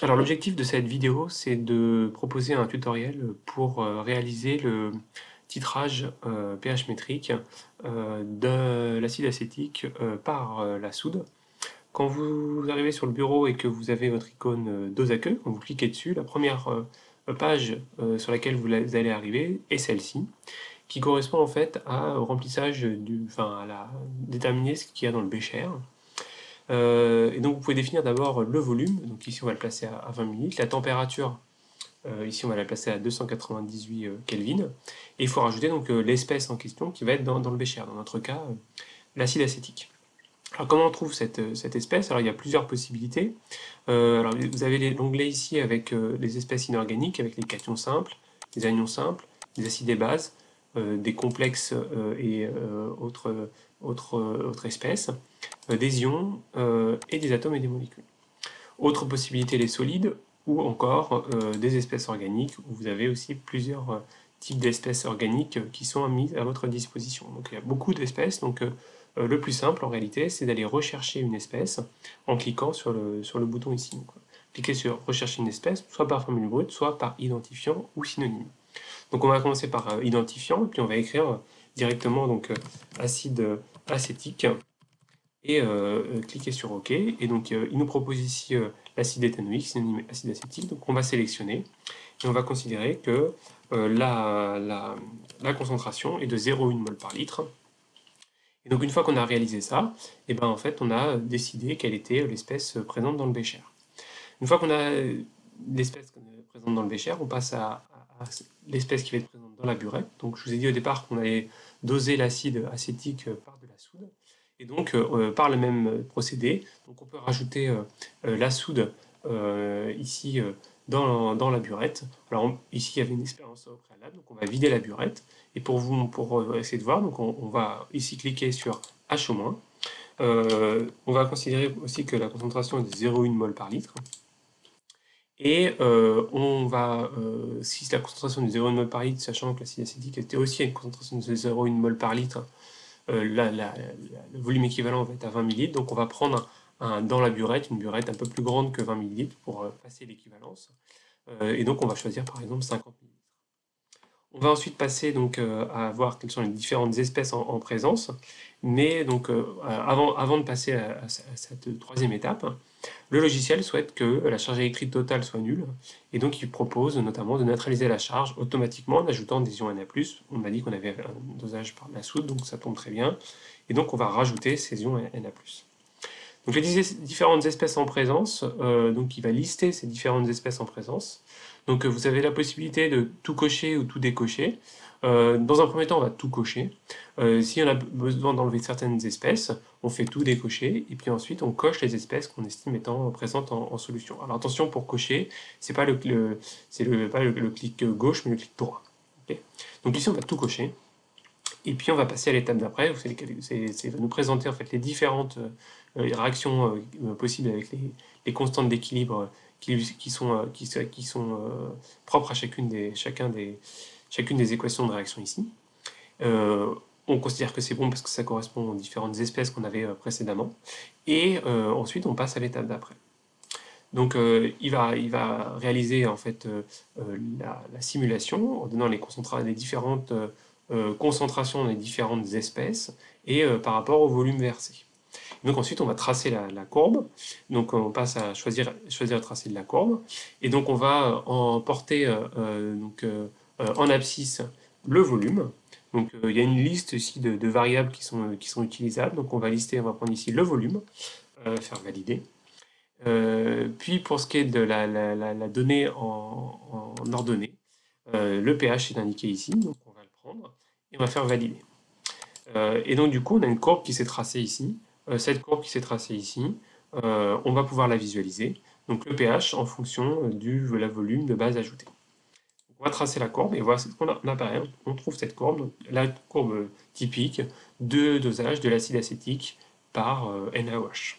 Alors l'objectif de cette vidéo, c'est de proposer un tutoriel pour réaliser le titrage pH métrique de l'acide acétique par la soude. Quand vous arrivez sur le bureau et que vous avez votre icône dose à queue, quand vous cliquez dessus, la première page sur laquelle vous allez arriver est celle-ci, qui correspond en fait au remplissage enfin déterminer ce qu'il y a dans le bécher. Et donc vous pouvez définir d'abord le volume, donc ici on va le placer à 20 ml, la température, ici on va la placer à 298 Kelvin, et il faut rajouter donc l'espèce en question qui va être dans le bécher, dans notre cas l'acide acétique. Alors comment on trouve cette espèce? Alors il y a plusieurs possibilités. Alors vous avez l'onglet ici avec les espèces inorganiques, avec les cations simples, les anions simples, les acides et bases, des complexes et autres espèces, des ions et des atomes et des molécules. Autre possibilité, les solides, ou encore des espèces organiques, où vous avez aussi plusieurs types d'espèces organiques qui sont mises à votre disposition. Donc il y a beaucoup d'espèces, donc le plus simple en réalité, c'est d'aller rechercher une espèce en cliquant sur le bouton ici. Donc, cliquez sur rechercher une espèce, soit par formule brute, soit par identifiant ou synonyme. Donc on va commencer par identifiant, puis on va écrire directement donc acide acétique et cliquer sur OK. Et donc il nous propose ici l'acide éthanoïque, synonyme acide acétique. Donc on va sélectionner et on va considérer que la concentration est de 0,1 mol par litre. Et donc une fois qu'on a réalisé ça, et ben en fait on a décidé quelle était l'espèce présente dans le bécher. Une fois qu'on a l'espèce présente dans le bécher, on passe à l'espèce qui va être présente dans la burette. Donc je vous ai dit au départ qu'on allait doser l'acide acétique par de la soude. Et donc par le même procédé, donc on peut rajouter la soude ici dans la burette. Alors ici il y avait une expérience au préalable, donc on va vider la burette. Et pour essayer de voir, donc on va ici cliquer sur H au moins. On va considérer aussi que la concentration est de 0,1 mol par litre. Et si la concentration est de 0,1 mol par litre, sachant que l'acide acétique était aussi à une concentration de 0,1 mol par litre, le volume équivalent va être à 20 ml. Donc on va prendre dans la burette, une burette un peu plus grande que 20 ml pour passer l'équivalence. Et donc on va choisir par exemple 50 ml. On va ensuite passer donc à voir quelles sont les différentes espèces en présence. Mais donc avant de passer à cette troisième étape, le logiciel souhaite que la charge électrique totale soit nulle, et donc il propose notamment de neutraliser la charge automatiquement en ajoutant des ions Na+. On a dit qu'on avait un dosage par la soude, donc ça tombe très bien. Et donc on va rajouter ces ions Na+. Donc les différentes espèces en présence, donc il va lister ces différentes espèces en présence. Donc vous avez la possibilité de tout cocher ou tout décocher. Dans un premier temps, on va tout cocher. Si on a besoin d'enlever certaines espèces, on fait tout décocher, et puis ensuite on coche les espèces qu'on estime étant présentes en solution. Alors attention, pour cocher, c'est pas pas le clic gauche, mais le clic droit. Okay. Donc ici on va tout cocher. Et puis on va passer à l'étape d'après, c'est nous présenter en fait les différentes réactions possibles avec les constantes d'équilibre qui sont propres à chacune des équations de réaction ici. On considère que c'est bon parce que ça correspond aux différentes espèces qu'on avait précédemment. Et ensuite on passe à l'étape d'après. Donc il va réaliser en fait la simulation en donnant les différentes concentrations des différentes espèces et par rapport au volume versé. Donc ensuite on va tracer la courbe, donc on passe à choisir le tracé de la courbe, et donc on va en porter en abscisse le volume. Donc il y a une liste ici de variables qui sont utilisables, donc on va prendre ici le volume, faire valider. Puis pour ce qui est de la donnée en ordonnée, le pH est indiqué ici, donc on va le prendre et on va faire valider. Et donc du coup on a une courbe qui s'est tracée ici. Cette courbe qui s'est tracée ici, on va pouvoir la visualiser. Donc le pH en fonction du volume de base ajouté. Donc, on va tracer la courbe et voilà ce qu'on apparaît. On trouve cette courbe, donc la courbe typique de dosage de l'acide acétique par NaOH.